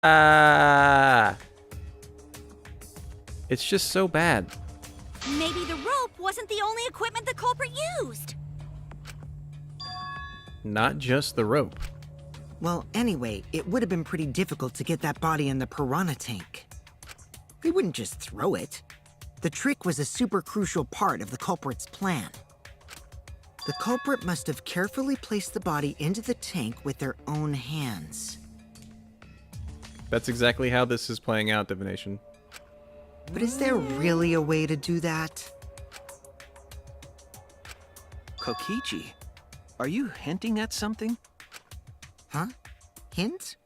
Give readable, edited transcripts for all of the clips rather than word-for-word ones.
Ah. It's just so bad. Maybe the rope wasn't the only equipment the culprit used. Not just the rope. Well, anyway, it would have been pretty difficult to get that body in the piranha tank. They wouldn't just throw it. The trick was a super crucial part of the culprit's plan. The culprit must have carefully placed the body into the tank with their own hands. That's exactly how this is playing out, Divination. But is there really a way to do that? Kokichi, are you hinting at something? Huh? Hint?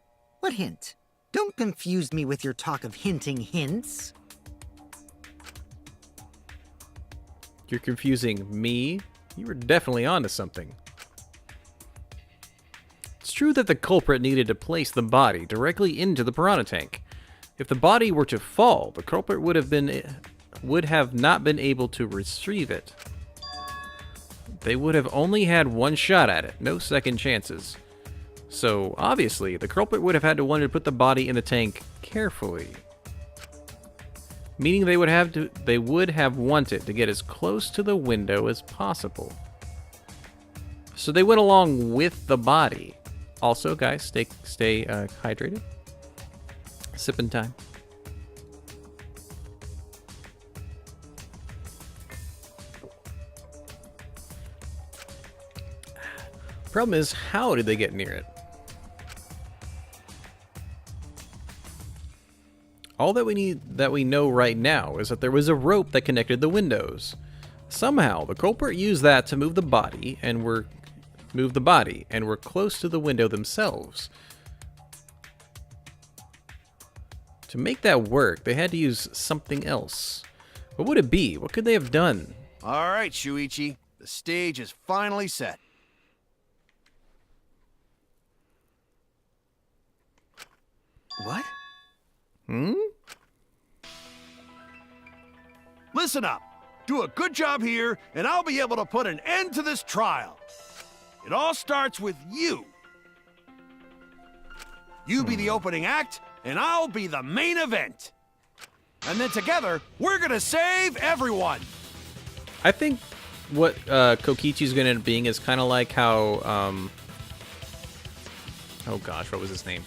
What hint? Don't confuse me with your talk of hinting hints. You're confusing me? You were definitely onto something. It's true that the culprit needed to place the body directly into the piranha tank. If the body were to fall, the culprit would have not been able to retrieve it. They would have only had one shot at it, no second chances. So, obviously, the culprit would have had to want to put the body in the tank carefully. Meaning they would have wanted to get as close to the window as possible. So they went along with the body. Also, guys, stay hydrated. Sipping time. Problem is, how did they get near it? All that we know right now is that there was a rope that connected the windows. Somehow, the culprit used that to move the body, and were close to the window themselves. To make that work, they had to use something else. What would it be? What could they have done? All right, Shuichi. The stage is finally set. What? Listen up. Do a good job here, and I'll be able to put an end to this trial. It all starts with you. You be the opening act, and I'll be the main event. And then together, we're gonna save everyone. I think what Kokichi's going to end up being is kind of like how... oh gosh, what was his name?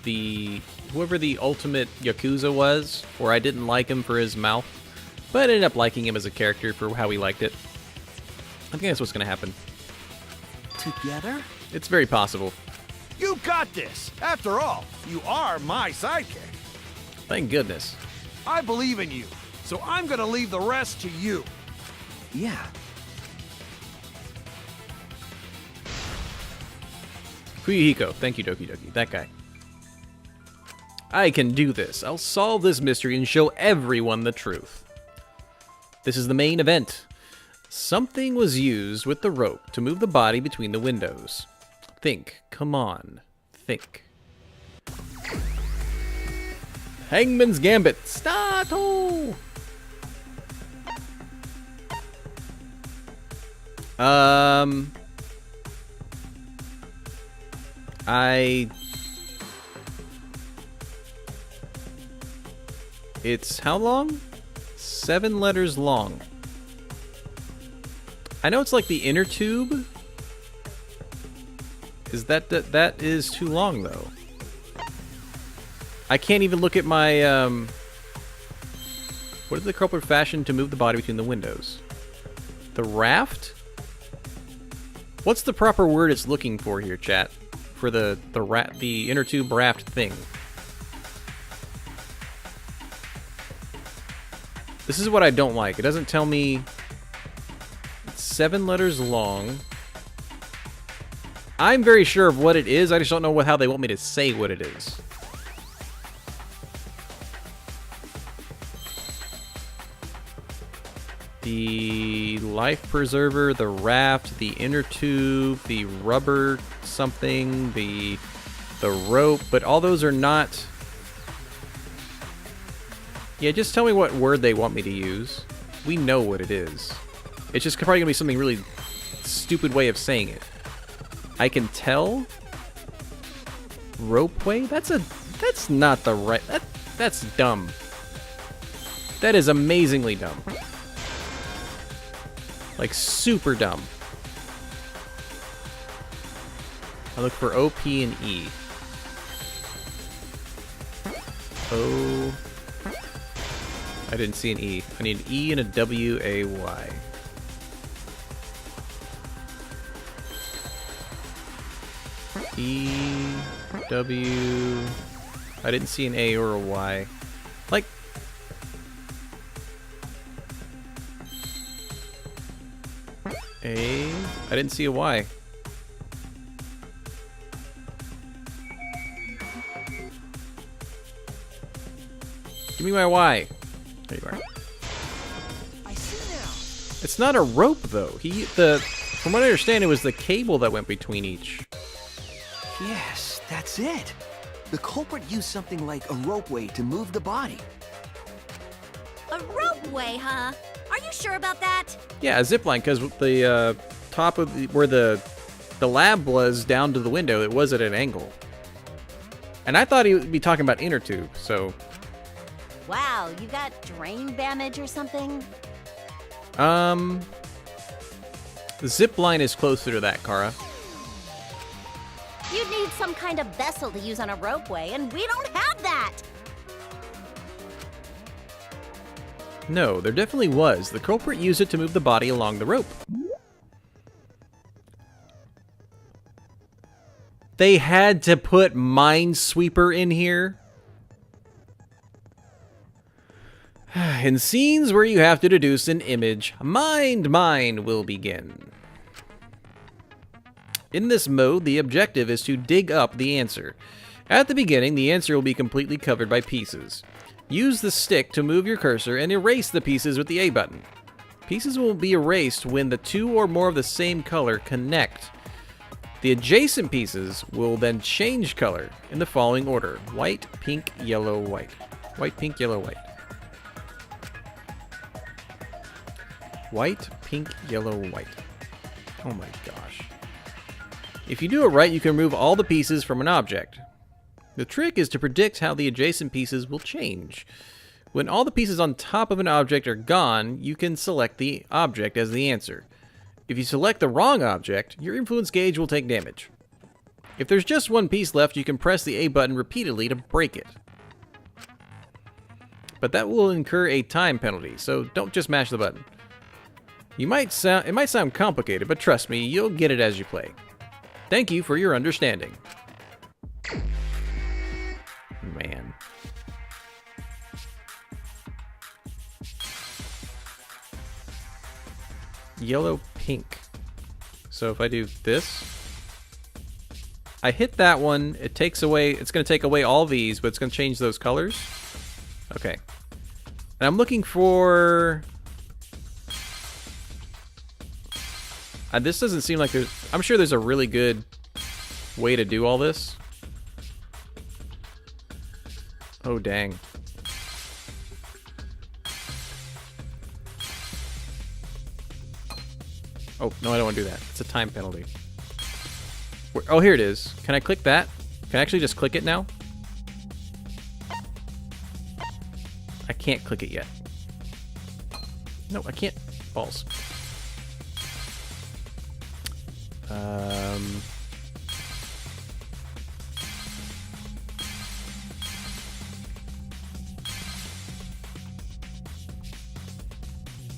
Whoever the ultimate Yakuza was, where I didn't like him for his mouth, but I ended up liking him as a character for how he liked it. I think that's what's going to happen. Together? It's very possible. You got this. After all, you are my sidekick. Thank goodness. I believe in you, so I'm gonna leave the rest to you. Yeah. Fuyuhiko, thank you, Doki Doki. That guy. I can do this. I'll solve this mystery and show everyone the truth. This is the main event. Something was used with the rope to move the body between the windows. Think. Come on. Think. Hangman's Gambit. Stato! It's how long? 7 letters long. I know it's like the inner tube. Is that is too long though? I can't even look at my what did the culprit fashion to move the body between the windows? The raft? What's the proper word it's looking for here, chat? For the inner tube raft thing. This is what I don't like. It doesn't tell me. It's 7 letters long. I'm very sure of what it is. I just don't know how they want me to say what it is. The life preserver, the raft, the inner tube, the rubber something, the rope, but all those are not... Yeah, just tell me what word they want me to use. We know what it is. It's just probably going to be something really stupid way of saying it. I can tell. Ropeway? That's not the right... That's dumb. That is amazingly dumb. Like, super dumb. I look for O, P, and E. O... I didn't see an E. I need an E and a W, A, Y. E, W... I didn't see an A or a Y. Like... A... I didn't see a Y. Give me my Y. There you are. I see now. It's not a rope, though. From what I understand, it was the cable that went between each. Yes, that's it. The culprit used something like a ropeway to move the body. A ropeway, huh? Are you sure about that? Yeah, a zip line, because the top of where the lab was down to the window, it was at an angle. And I thought he would be talking about inner tube, so... Wow, you got drain damage or something? The zip line is closer to that, Kara. You'd need some kind of vessel to use on a ropeway, and we don't have that! No, there definitely was. The culprit used it to move the body along the rope. They had to put Minesweeper in here? In scenes where you have to deduce an image, Mind will begin. In this mode, the objective is to dig up the answer. At the beginning, the answer will be completely covered by pieces. Use the stick to move your cursor and erase the pieces with the A button. Pieces will be erased when the two or more of the same color connect. The adjacent pieces will then change color in the following order: white, pink, yellow, white. White, pink, yellow, white. White, pink, yellow, white. Oh my gosh. If you do it right, you can remove all the pieces from an object. The trick is to predict how the adjacent pieces will change. When all the pieces on top of an object are gone, you can select the object as the answer. If you select the wrong object, your influence gauge will take damage. If there's just one piece left, you can press the A button repeatedly to break it. But that will incur a time penalty, so don't just mash the button. It might sound complicated, but trust me, you'll get it as you play. Thank you for your understanding. Man. Yellow, pink. So if I do this, I hit that one, it's going to take away all these, but it's going to change those colors. Okay. And I'm looking for... this doesn't seem like I'm sure there's a really good way to do all this. Oh, dang. Oh, no, I don't want to do that. It's a time penalty. Oh, here it is. Can I click that? Can I actually just click it now? I can't click it yet. No, I can't. Balls.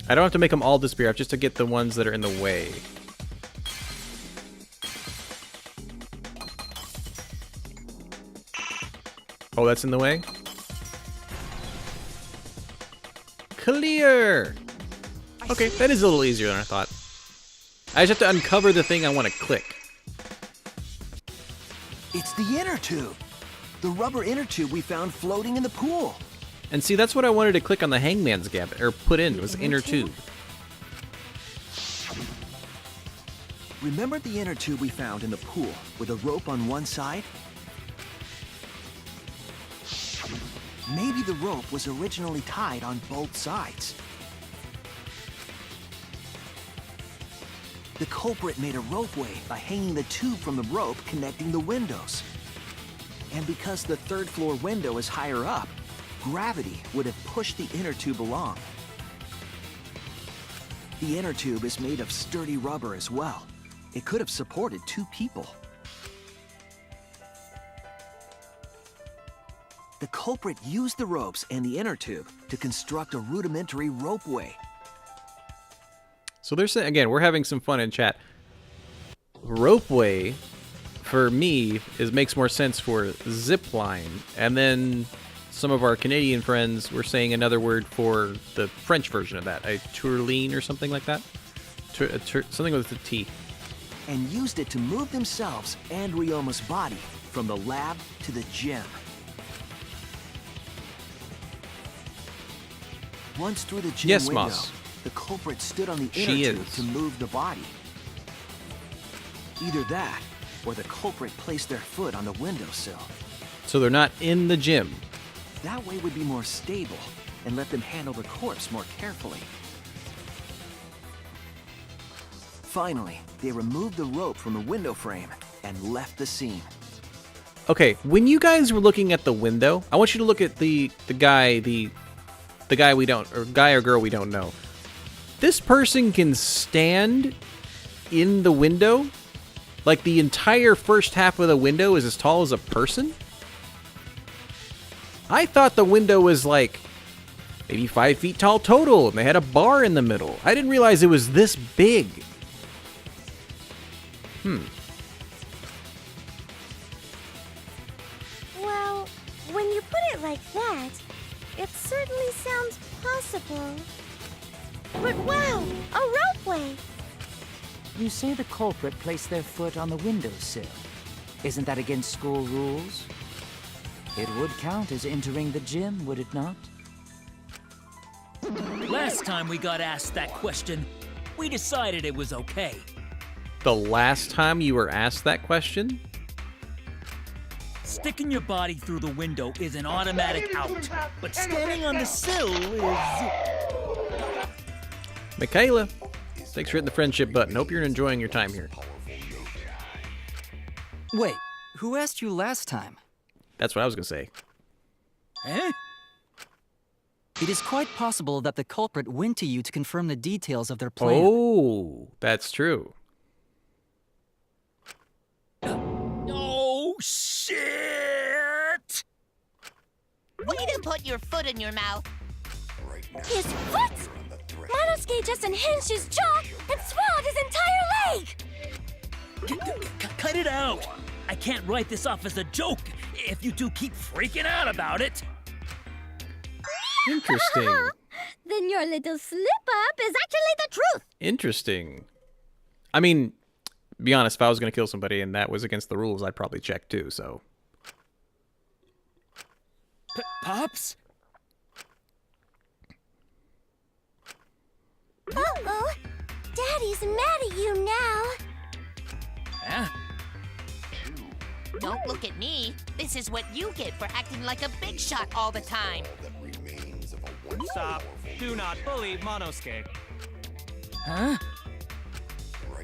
I don't have to make them all disappear. I have just to get the ones that are in the way. Oh, that's in the way? Clear! Okay, that is a little easier than I thought. I just have to uncover the thing I want to click. It's the inner tube. The rubber inner tube we found floating in the pool. And see, that's what I wanted to click on the Hangman's Gambit, or put in, was inner tube. Remember the inner tube we found in the pool with a rope on one side? Maybe the rope was originally tied on both sides. The culprit made a ropeway by hanging the tube from the rope connecting the windows. And because the third floor window is higher up, gravity would have pushed the inner tube along. The inner tube is made of sturdy rubber as well. It could have supported 2 people. The culprit used the ropes and the inner tube to construct a rudimentary ropeway. So they're saying, again, we're having some fun in chat. Ropeway, for me, makes more sense for zip line. And then some of our Canadian friends were saying another word for the French version of that, a tourline or something like that. Something with a T. And used it to move themselves and Ryoma's body from the lab to the gym. Once through the gym Yes, window, Moss. the culprit stood on the She inner tube is. to move the body. Either that, or the culprit placed their foot on the windowsill. So they're not in the gym. That way would be more stable and let them handle the corpse more carefully. Finally, they removed the rope from the window frame and left the scene. Okay, when you guys were looking at the window, I want you to look at the guy we don't, or guy or girl we don't know. This person can stand in the window, like the entire first half of the window is as tall as a person. I thought the window was like maybe 5 feet tall total, and they had a bar in the middle. I didn't realize it was this big. Well, when you put it like that, it certainly sounds possible. But wow, a ropeway! You say the culprit placed their foot on the windowsill. Isn't that against school rules? It would count as entering the gym, would it not? Last time we got asked that question, we decided it was okay. The last time you were asked that question? Sticking your body through the window is an automatic out, but standing on the sill is... Michaela, thanks for hitting the friendship button. Hope you're enjoying your time here. Wait, who asked you last time? That's what I was going to say. Eh? It is quite possible that the culprit went to you to confirm the details of their plan. Oh, that's true. Oh, shit! Way to put your foot in your mouth. His foot? Monosuke just unhinged his jaw and swallowed his entire leg! Cut it out! I can't write this off as a joke if you two keep freaking out about it. Interesting. Then your little slip-up is actually the truth! Interesting. I mean, be honest, if I was going to kill somebody and that was against the rules, I'd probably check too, so. Pops? Uh-oh! Daddy's mad at you now! Huh? Don't look at me. This is what you get for acting like a big shot all the time. Stop. Do not bully Monosuke. Huh?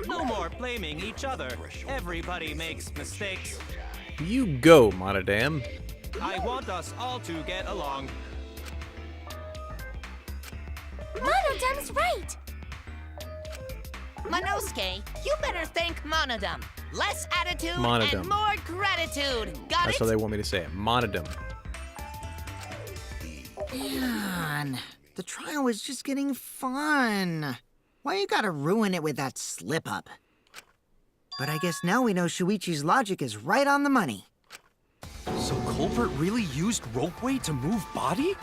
No more blaming each other. Everybody makes mistakes. You go, Monodam. I want us all to get along. Monodam's right! Monosuke, you better thank Monodam. Less attitude Monodam. and more gratitude. Got That's it? how they want me to say it. Monodam. Man, the trial was just getting fun. Why you gotta ruin it with that slip-up? But I guess now we know Shuichi's logic is right on the money. So culprit really used ropeway to move body?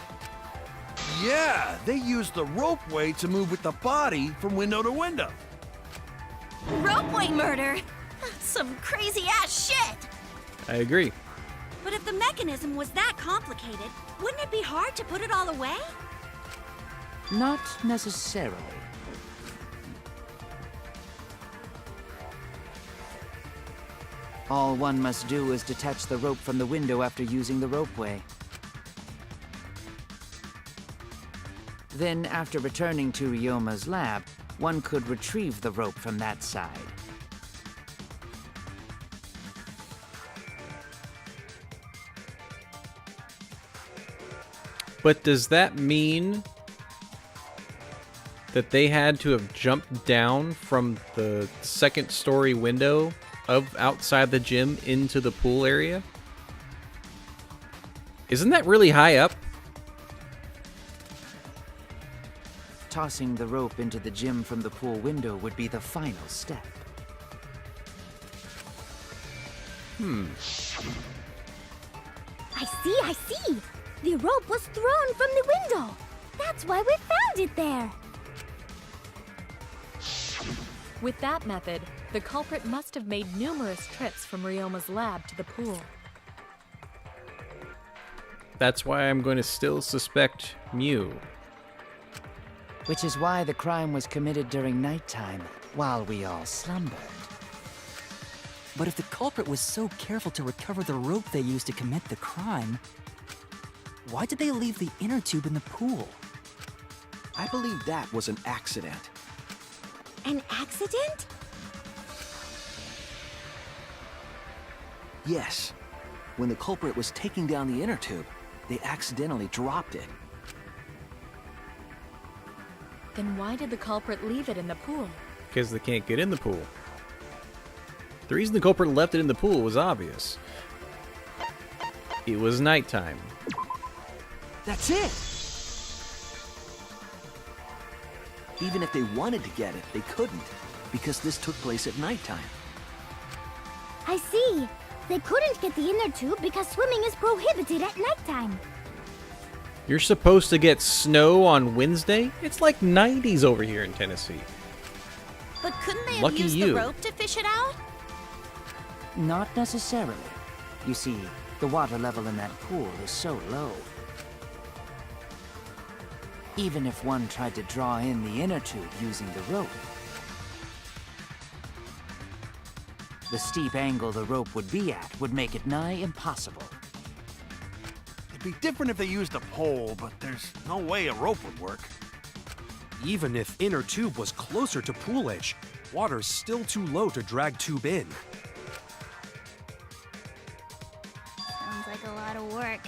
Yeah, they used the ropeway to move with the body from window to window. Ropeway murder! Some crazy-ass shit! I agree. But if the mechanism was that complicated, wouldn't it be hard to put it all away? Not necessarily. All one must do is detach the rope from the window after using the ropeway. Then, after returning to Ryoma's lab, one could retrieve the rope from that side. But does that mean that they had to have jumped down from the second story window of outside the gym into the pool area? Isn't that really high up? Tossing the rope into the gym from the pool window would be the final step. I see. The rope was thrown from the window. That's why we found it there. With that method, the culprit must have made numerous trips from Ryoma's lab to the pool. That's why I'm going to still suspect Mew. Which is why the crime was committed during nighttime, while we all slumbered. But if the culprit was so careful to recover the rope they used to commit the crime, why did they leave the inner tube in the pool? I believe that was an accident. An accident? Yes. When the culprit was taking down the inner tube, they accidentally dropped it. Then why did the culprit leave it in the pool? Because they can't get in the pool. The reason the culprit left it in the pool was obvious. It was nighttime. That's it! Even if they wanted to get it, they couldn't, because this took place at nighttime. I see. They couldn't get the inner tube because swimming is prohibited at nighttime. You're supposed to get snow on Wednesday? It's like 90s over here in Tennessee. But couldn't they have Lucky used you. the rope to fish it out? Not necessarily. You see, the water level in that pool is so low. Even if one tried to draw in the inner tube using the rope, the steep angle the rope would be at would make it nigh impossible. It'd be different if they used a pole, but there's no way a rope would work. Even if inner tube was closer to pool edge, water's still too low to drag tube in. Sounds like a lot of work.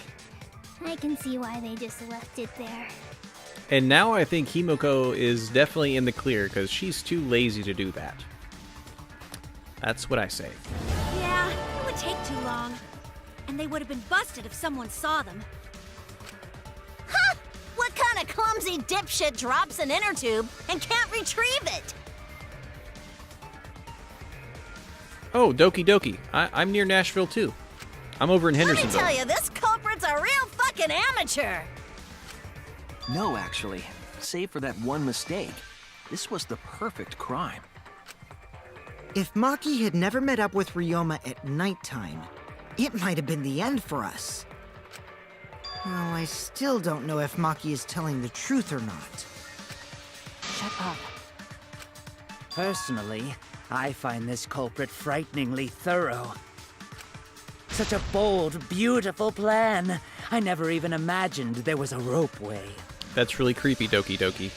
I can see why they just left it there. And now I think Himiko is definitely in the clear because she's too lazy to do that. That's what I say. Yeah, it would take too long. And they would have been busted if someone saw them. Huh! What kind of clumsy dipshit drops an inner tube and can't retrieve it? Oh, Doki Doki. I'm near Nashville too. I'm over in Let me Hendersonville. tell you, this culprit's a real fucking amateur. No, actually. Save for that one mistake, this was the perfect crime. If Maki had never met up with Ryoma at nighttime, it might have been the end for us. Well, I still don't know if Maki is telling the truth or not. Shut up. Personally, I find this culprit frighteningly thorough. Such a bold, beautiful plan. I never even imagined there was a ropeway. That's really creepy, Doki Doki.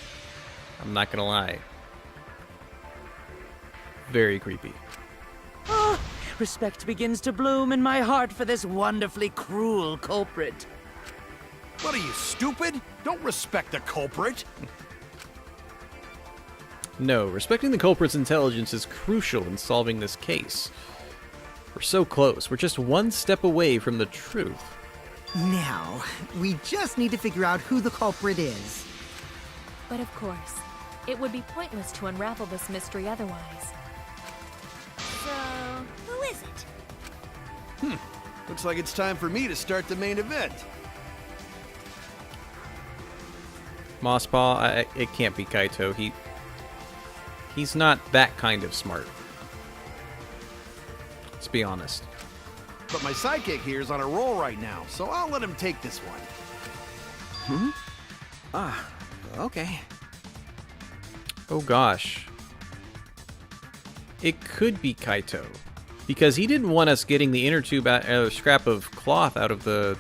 I'm not gonna lie. Very creepy. Oh, respect begins to bloom in my heart for this wonderfully cruel culprit. What are you, stupid? Don't respect the culprit. No, respecting the culprit's intelligence is crucial in solving this case. We're so close. We're just one step away from the truth. Now, we just need to figure out who the culprit is. But of course, it would be pointless to unravel this mystery otherwise. So, who is it? Looks like it's time for me to start the main event. Mosspaw, it can't be Kaito. He's not that kind of smart. Let's be honest. But my sidekick here is on a roll right now, so I'll let him take this one. Okay. Oh gosh. It could be Kaito. Because he didn't want us getting the inner tube out, a scrap of cloth out of the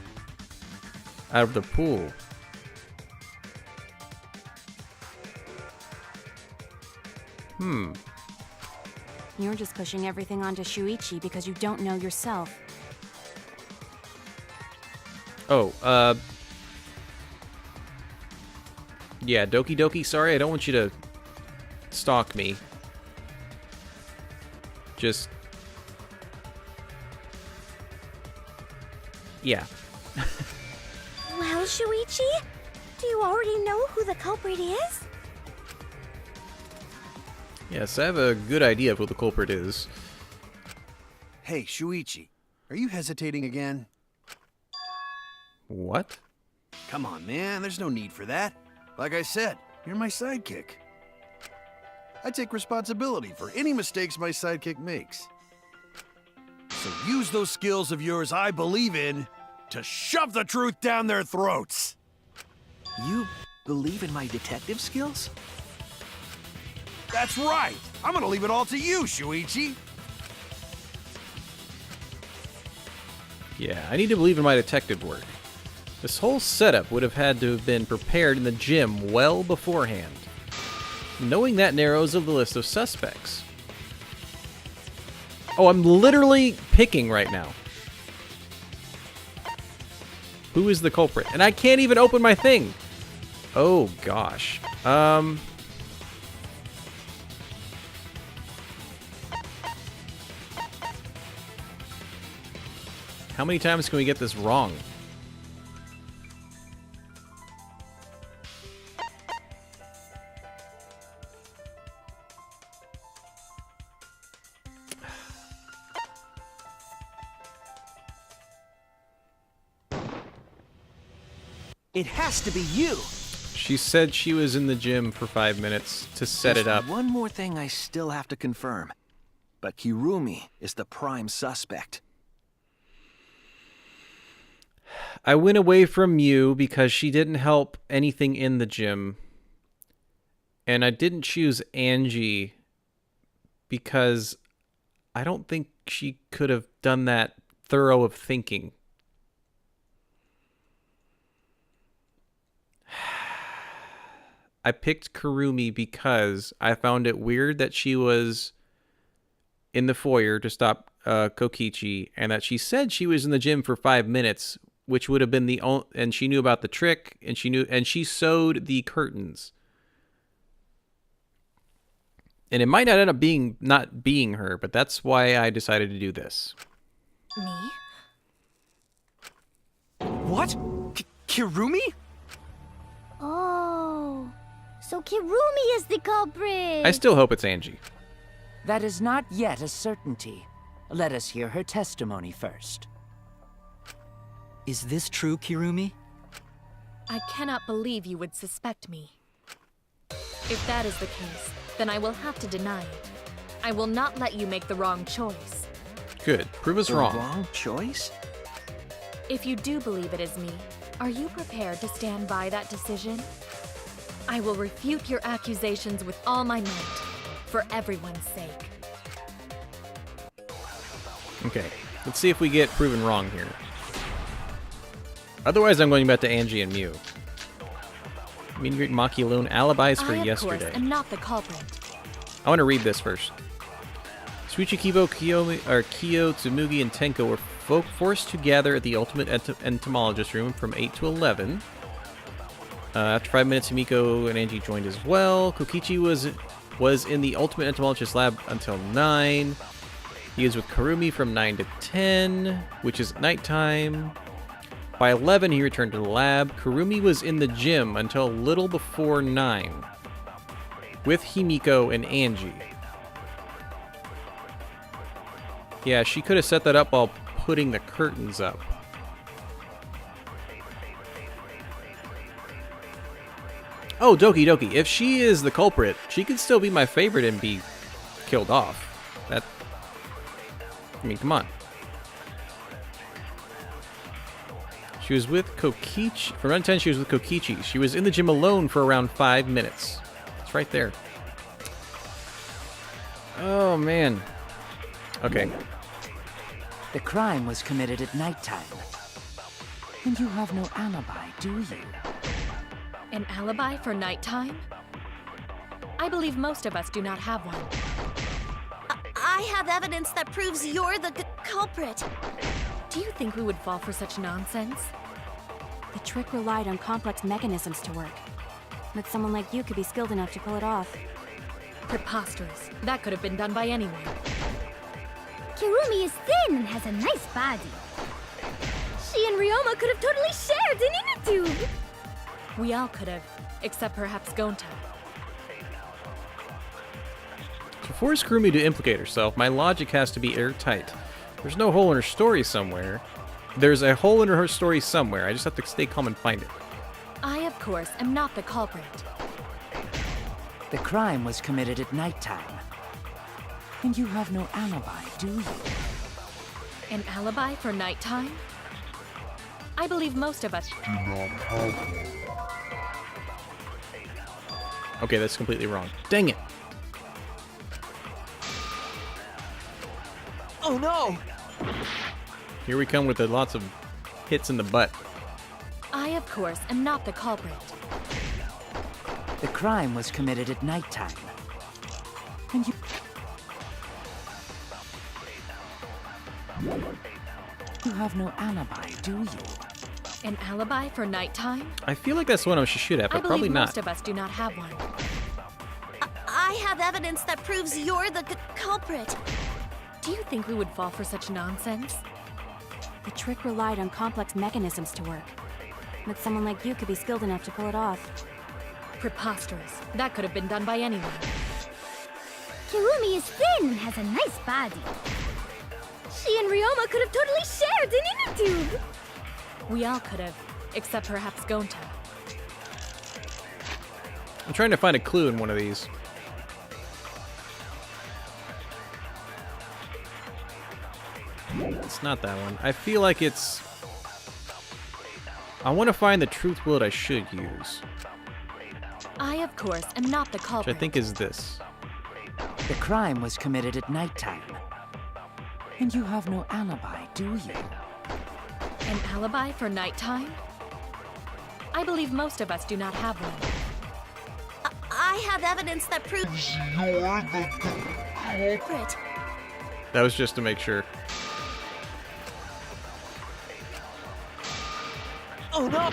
pool. You're just pushing everything onto Shuichi because you don't know yourself. Oh, Yeah, Doki Doki, sorry, I don't want you to stalk me. Just... yeah. Well, Shuichi, do you already know who the culprit is? Yes, I have a good idea of who the culprit is. Hey, Shuichi, are you hesitating again? What? Come on, man, there's no need for that. Like I said, you're my sidekick. I take responsibility for any mistakes my sidekick makes. So use those skills of yours I believe in to shove the truth down their throats. You believe in my detective skills? That's right. I'm gonna leave it all to you, Shuichi. Yeah, I need to believe in my detective work. This whole setup would have had to have been prepared in the gym well beforehand. Knowing that narrows the list of suspects. Oh, I'm literally picking right now. Who is the culprit? And I can't even open my thing. Oh, gosh. How many times can we get this wrong? It has to be you! She said she was in the gym for 5 minutes to set it up. One more thing I still have to confirm. But Kirumi is the prime suspect. I went away from you because she didn't help anything in the gym. And I didn't choose Angie because I don't think she could have done that thorough of thinking. I picked Kurumi because I found it weird that she was in the foyer to stop Kokichi, and that she said she was in the gym for 5 minutes, which would have been the only, and she knew about the trick, and she sewed the curtains. And it might not end up being not being her, but that's why I decided to do this. Me? What? Kirumi? Oh, so Kirumi is the culprit. I still hope it's Angie. That is not yet a certainty. Let us hear her testimony first. Is this true, Kirumi? I cannot believe you would suspect me. If that is the case, then I will have to deny it. I will not let you make the wrong choice. Good. Prove us The wrong. wrong choice? If you do believe it is me, are you prepared to stand by that decision? I will refute your accusations with all my might, for everyone's sake. Okay. Let's see if we get proven wrong here. Otherwise, I'm going back to Angie and Mew. Meet and greet Maki alone. Alibis for I, of yesterday. course, am not the culprit. I want to read this first. Suichi, Kibo, Kiyo, Tsumugi, and Tenko were forced to gather at the Ultimate Entomologist room from 8 to 11. After 5 minutes, Himiko and Angie joined as well. Kokichi was in the Ultimate Entomologist lab until 9. He was with Kurumi from 9 to 10, which is nighttime. By 11, he returned to the lab. Kurumi was in the gym until a little before 9, with Himiko and Angie. Yeah, she could have set that up while putting the curtains up. Oh, Doki Doki, if she is the culprit, she could still be my favorite and be killed off. That... I mean, come on. She was with Kokichi. For 9 to 10, she was with Kokichi. She was in the gym alone for around 5 minutes. It's right there. Oh, man. Okay. The crime was committed at nighttime. And you have no alibi, do you? An alibi for nighttime? I believe most of us do not have one. I have evidence that proves you're the culprit. Do you think we would fall for such nonsense? The trick relied on complex mechanisms to work. But someone like you could be skilled enough to pull it off. Preposterous. That could have been done by anyone. Kirumi is thin and has a nice body. She and Ryoma could have totally shared an inner tube. We all could have, except perhaps Gonta. To force Kurumi to implicate herself, my logic has to be airtight. There's no hole in her story somewhere. There's a hole in her story somewhere. I just have to stay calm and find it. I, of course, am not the culprit. The crime was committed at nighttime. And you have no alibi, do you? An alibi for nighttime? I believe most of us do not have one. Okay, that's completely wrong. Dang it. Oh no! Here we come with the lots of hits in the butt. I, of course, am not the culprit. The crime was committed at nighttime. And you have no alibi, do you? An alibi for nighttime? I feel like that's one she should have, but probably not. Most of us do not have one. I have evidence that proves you're the culprit. Do you think we would fall for such nonsense? The trick relied on complex mechanisms to work. But someone like you could be skilled enough to pull it off. Preposterous. That could have been done by anyone. Kirumi is thin and has a nice body. She and Ryoma could have totally shared an inner tube. We all could have, except perhaps Gonta. I'm trying to find a clue in one of these. It's not that one. I feel like it's... I want to find the truth word I should use. I, of course, am not the culprit. Which I think is this. The crime was committed at nighttime. And you have no alibi, do you? An alibi for nighttime? I believe most of us do not have one. I have evidence that proves you're the culprit. That was just to make sure. Oh no!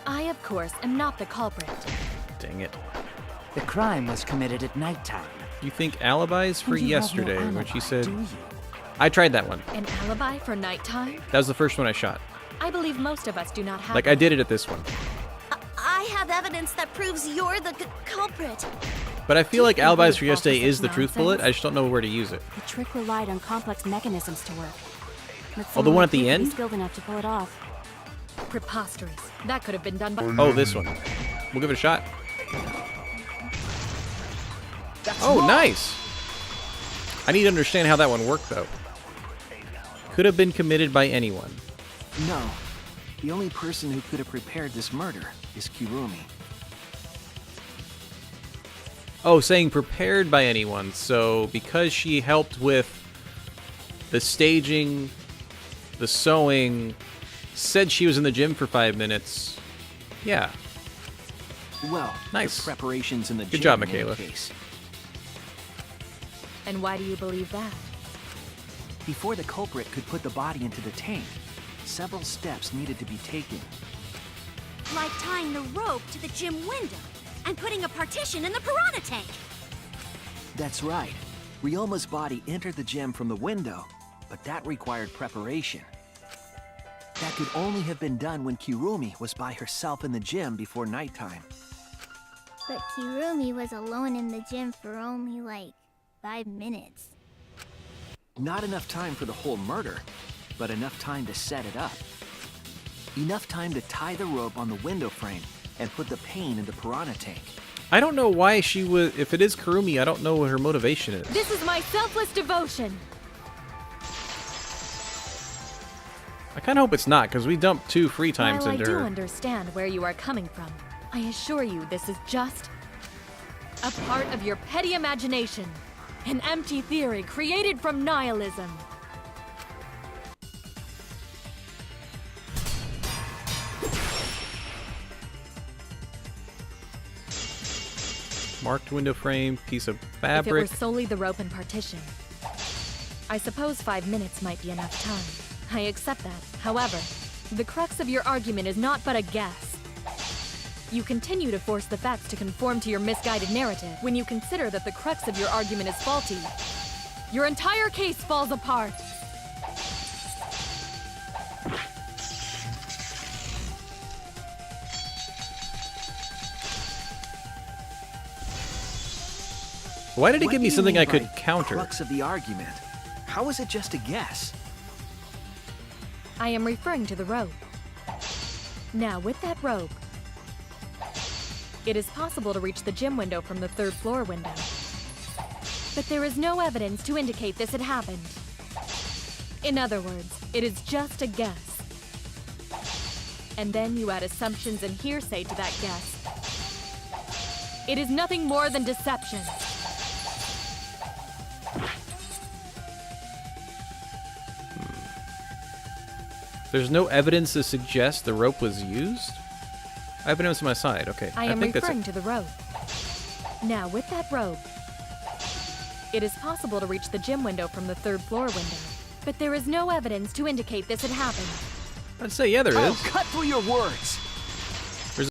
I, of course, am not the culprit. Dang it. The crime was committed at nighttime. You think alibis for yesterday when she said... Do you? I tried that one. An alibi for nighttime? That was the first one I shot. I believe most of us do not have Like, one. I did it at this one. I have evidence that proves you're the culprit. But I feel like alibis for yesterday is the truth bullet. I just don't know where to use it. The trick relied on complex mechanisms to work. But Oh, the one at the someone like you could end? be skilled enough to pull it off. Preposterous. That could have been done by... Oh, this one. We'll give it a shot. Oh, nice! I need to understand how that one worked, though. Could have been committed by anyone. No. The only person who could have prepared this murder is Kirumi. Oh, saying prepared by anyone. So, because she helped with the staging, the sewing, said she was in the gym for 5 minutes. Yeah. Well, nice. The preparations in the Good gym job, in any Michaela. case. And why do you believe that? Before the culprit could put the body into the tank, several steps needed to be taken. Like tying the rope to the gym window and putting a partition in the piranha tank. That's right. Ryoma's body entered the gym from the window, but that required preparation. That could only have been done when Kirumi was by herself in the gym before nighttime. But Kirumi was alone in the gym for only, like, 5 minutes. Not enough time for the whole murder, but enough time to set it up. Enough time to tie the rope on the window frame and put the pain in the piranha tank. I don't know why she would... If it is Kurumi, I don't know what her motivation is. This is my selfless devotion. I kind of hope it's not, because we dumped 2 free times While into I do her. understand where you are coming from, I assure you this is just a part of your petty imagination. An empty theory created from nihilism. Marked window frame, piece of If it fabric. were solely the rope and partition, I suppose 5 minutes might be enough time. I accept that. However, the crux of your argument is not but a guess. You continue to force the facts to conform to your misguided narrative when you consider that the crux of your argument is faulty. Your entire case falls apart. Why did it What give do me you something mean I could by counter? Crux of the argument. How is it just a guess? I am referring to the rope. Now, with that rope, it is possible to reach the gym window from the 3rd floor window. But there is no evidence to indicate this had happened. In other words, it is just a guess. And then you add assumptions and hearsay to that guess. It is nothing more than deception. There's no evidence to suggest the rope was used? I have evidence on my side. Okay. I am think that's referring it. to the rope. Now, with that rope, it is possible to reach the gym window from the 3rd floor window. But there is no evidence to indicate this had happened. I'd say, yeah, there Oh, is. cut through your words!